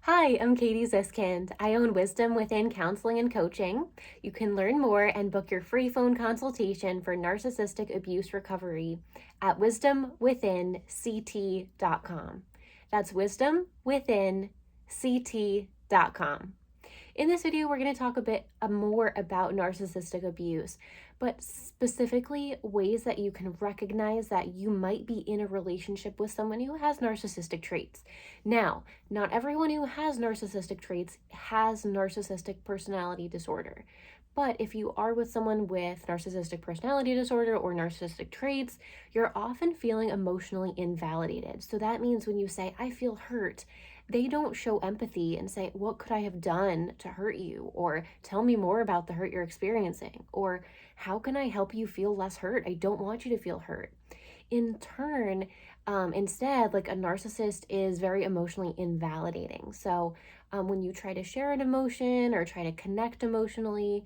Hi, I'm Katie Ziskind. I own Wisdom Within Counseling and Coaching. You can learn more and book your free phone consultation for narcissistic abuse recovery at wisdomwithinct.com. That's wisdomwithinct.com. In this video, we're going to talk a bit more about narcissistic abuse, but specifically ways that you can recognize that you might be in a relationship with someone who has narcissistic traits. Now, not everyone who has narcissistic traits has narcissistic personality disorder. But if you are with someone with narcissistic personality disorder or narcissistic traits, you're often feeling emotionally invalidated. So that means when you say, I feel hurt, they don't show empathy and say, what could I have done to hurt you? Or tell me more about the hurt you're experiencing. Or how can I help you feel less hurt? I don't want you to feel hurt. In turn, instead, like a narcissist is very emotionally invalidating. So when you try to share an emotion or try to connect emotionally,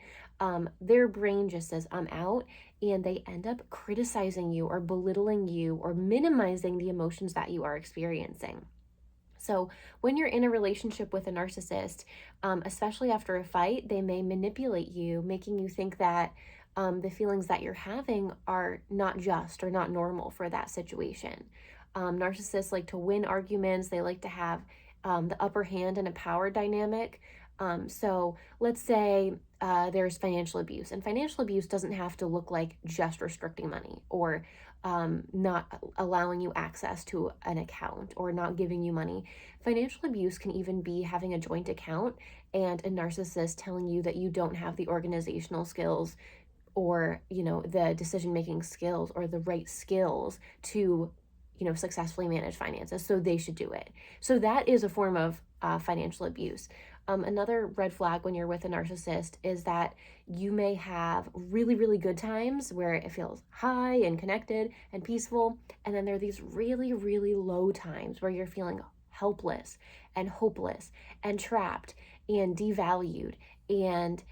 their brain just says, I'm out, and they end up criticizing you or belittling you or minimizing the emotions that you are experiencing. So when you're in a relationship with a narcissist, especially after a fight, they may manipulate you, making you think that the feelings that you're having are not just or not normal for that situation. Narcissists like to win arguments. They like to have the upper hand in a power dynamic. So let's say there's financial abuse, and financial abuse doesn't have to look like just restricting money or not allowing you access to an account or not giving you money. Financial abuse can even be having a joint account and a narcissist telling you that you don't have the organizational skills or, the decision-making skills or the right skills to, successfully manage finances. So they should do it. So that is a form of financial abuse. Another red flag when you're with a narcissist is that you may have really, really good times where it feels high and connected and peaceful. And then there are these really, really low times where you're feeling helpless and hopeless and trapped and devalued and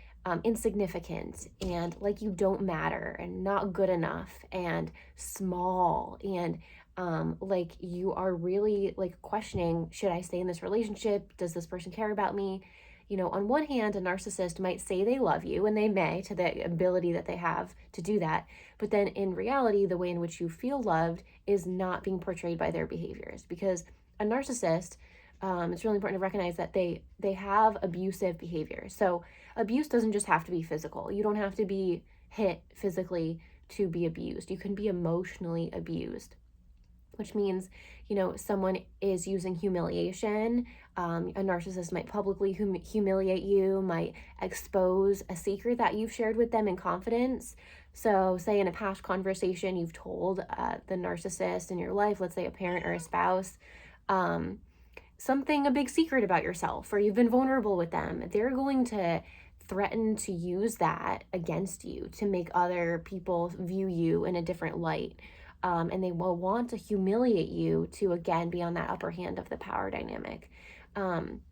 insignificant and like you don't matter and not good enough and small and like you are really like questioning, should I stay in this relationship? Does this person care about me? On one hand, a narcissist might say they love you, and they may, to the ability that they have to do that. But then in reality, the way in which you feel loved is not being portrayed by their behaviors, because a narcissist, it's really important to recognize that they have abusive behavior. So abuse doesn't just have to be physical. You don't have to be hit physically to be abused. You can be emotionally abused, which means, someone is using humiliation. A narcissist might publicly humiliate you, might expose a secret that you've shared with them in confidence. So say in a past conversation, you've told the narcissist in your life, let's say a parent or a spouse, a big secret about yourself, or you've been vulnerable with them. They're going to threaten to use that against you to make other people view you in a different light. And they will want to humiliate you to, again, be on that upper hand of the power dynamic.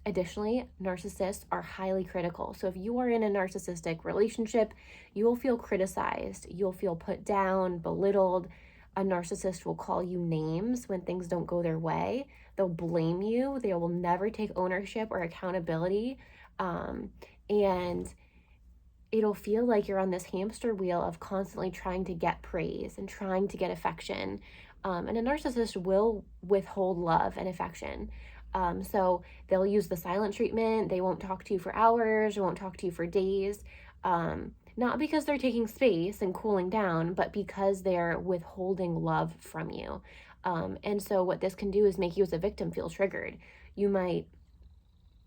Additionally, narcissists are highly critical. So if you are in a narcissistic relationship, you will feel criticized. You'll feel put down, belittled. A narcissist will call you names when things don't go their way. They'll blame you. They will never take ownership or accountability. And it'll feel like you're on this hamster wheel of constantly trying to get praise and trying to get affection. And a narcissist will withhold love and affection. So they'll use the silent treatment. They won't talk to you for hours, or won't talk to you for days. Not because they're taking space and cooling down, but because they're withholding love from you. And so what this can do is make you as a victim feel triggered. You might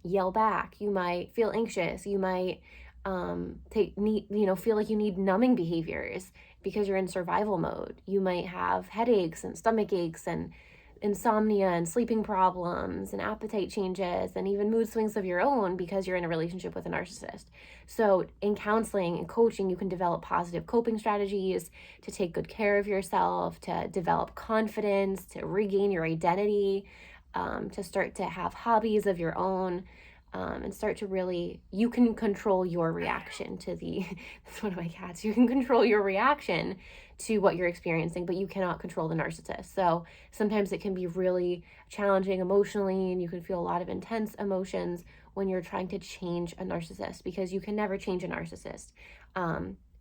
yell back. You might feel anxious. You might feel like you need numbing behaviors because you're in survival mode. You might have headaches and stomach aches and insomnia and sleeping problems and appetite changes and even mood swings of your own because you're in a relationship with a narcissist. So in counseling and coaching, you can develop positive coping strategies to take good care of yourself, to develop confidence, to regain your identity, to start to have hobbies of your own. and start to really, you can control your reaction to the, that's one of my cats, you can control your reaction to what you're experiencing, but you cannot control the narcissist. So sometimes it can be really challenging emotionally, and you can feel a lot of intense emotions when you're trying to change a narcissist, because you can never change a narcissist.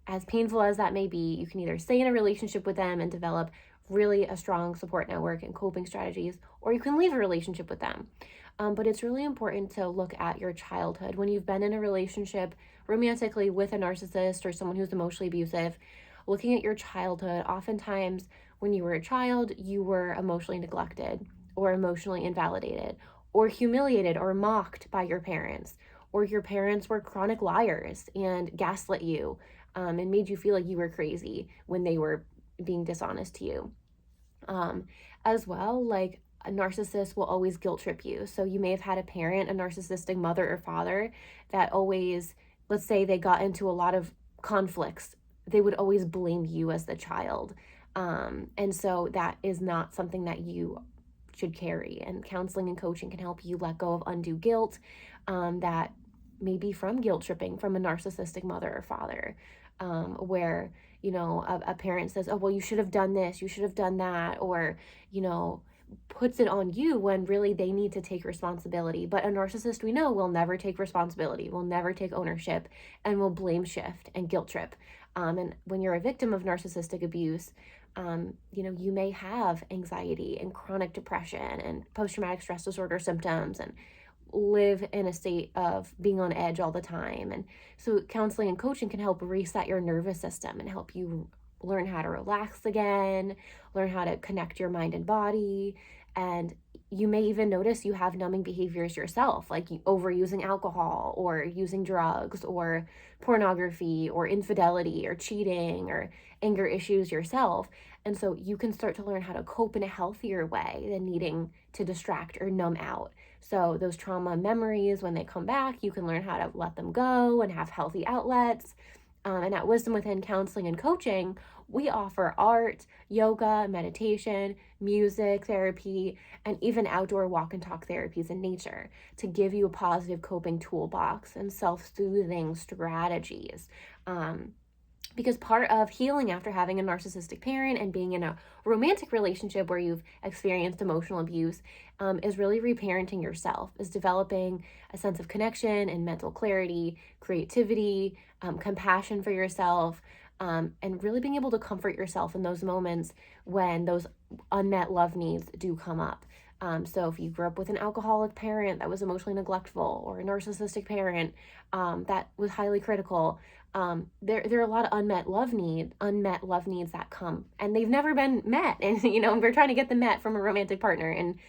As painful as that may be, you can either stay in a relationship with them and develop really a strong support network and coping strategies, or you can leave a relationship with them. But it's really important to look at your childhood. When you've been in a relationship romantically with a narcissist or someone who's emotionally abusive, looking at your childhood, oftentimes when you were a child, you were emotionally neglected or emotionally invalidated or humiliated or mocked by your parents, or your parents were chronic liars and gaslit you, and made you feel like you were crazy when they were being dishonest to you. As well, like, a narcissist will always guilt trip you. So you may have had a parent, a narcissistic mother or father, that always, let's say they got into a lot of conflicts, they would always blame you as the child. And so that is not something that you should carry. And counseling and coaching can help you let go of undue guilt, that may be from guilt tripping from a narcissistic mother or father, where, you know, a parent says, oh, well, you should have done this, you should have done that, or, you know, puts it on you when really they need to take responsibility. But a narcissist, we know, will never take responsibility, will never take ownership, and will blame shift and guilt trip. And when you're a victim of narcissistic abuse, you know, you may have anxiety and chronic depression and post-traumatic stress disorder symptoms, and live in a state of being on edge all the time. And so counseling and coaching can help reset your nervous system and help you learn how to relax again, learn how to connect your mind and body. And you may even notice you have numbing behaviors yourself, like overusing alcohol or using drugs or pornography or infidelity or cheating or anger issues yourself. And so you can start to learn how to cope in a healthier way than needing to distract or numb out. So those trauma memories, when they come back, you can learn how to let them go and have healthy outlets. And at Wisdom Within Counseling and Coaching, we offer art, yoga, meditation, music therapy, and even outdoor walk and talk therapies in nature to give you a positive coping toolbox and self-soothing strategies. Because part of healing after having a narcissistic parent and being in a romantic relationship where you've experienced emotional abuse, is really reparenting yourself, is developing a sense of connection and mental clarity, creativity, compassion for yourself, and really being able to comfort yourself in those moments when those unmet love needs do come up. So if you grew up with an alcoholic parent that was emotionally neglectful, or a narcissistic parent that was highly critical, there are a lot of unmet love needs that come, and they've never been met. And you know, we're trying to get them met from a romantic partner, and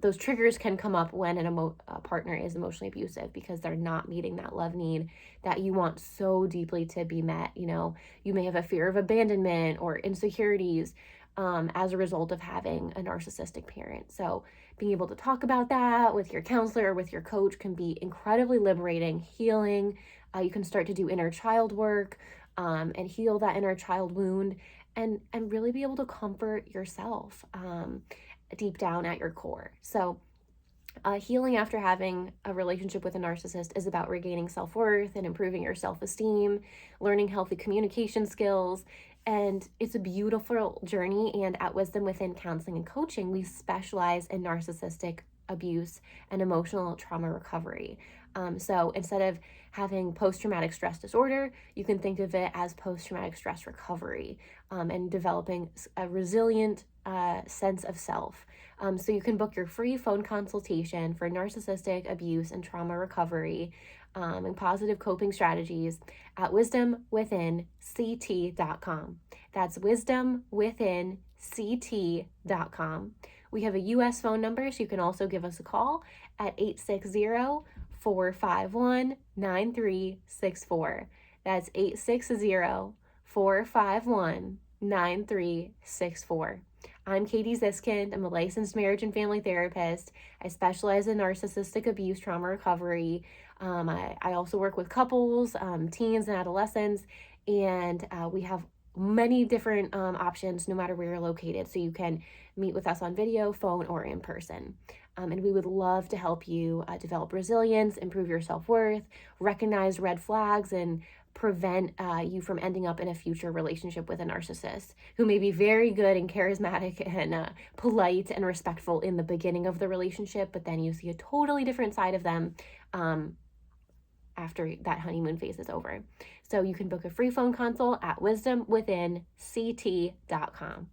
those triggers can come up when a partner is emotionally abusive, because they're not meeting that love need that you want so deeply to be met. You know, you may have a fear of abandonment or insecurities as a result of having a narcissistic parent. So being able to talk about that with your counselor or with your coach can be incredibly liberating, healing. You can start to do inner child work, and heal that inner child wound, and really be able to comfort yourself deep down at your core. So healing after having a relationship with a narcissist is about regaining self-worth and improving your self-esteem, learning healthy communication skills, and it's a beautiful journey. And at Wisdom Within Counseling and Coaching, we specialize in narcissistic abuse and emotional trauma recovery. So instead of having post-traumatic stress disorder, you can think of it as post-traumatic stress recovery, and developing a resilient sense of self. So you can book your free phone consultation for narcissistic abuse and trauma recovery, and positive coping strategies at wisdomwithinct.com. That's wisdomwithinct.com. We have a US phone number, so you can also give us a call at 860-451-9364. That's 860-451-9364. I'm Katie Ziskind. I'm a licensed marriage and family therapist. I specialize in narcissistic abuse trauma recovery. I also work with couples, teens, and adolescents, and we have many different options no matter where you're located. So you can meet with us on video, phone, or in person. And we would love to help you develop resilience, improve your self-worth, recognize red flags, and prevent you from ending up in a future relationship with a narcissist who may be very good and charismatic and polite and respectful in the beginning of the relationship, but then you see a totally different side of them after that honeymoon phase is over. So you can book a free phone consult at wisdomwithinct.com.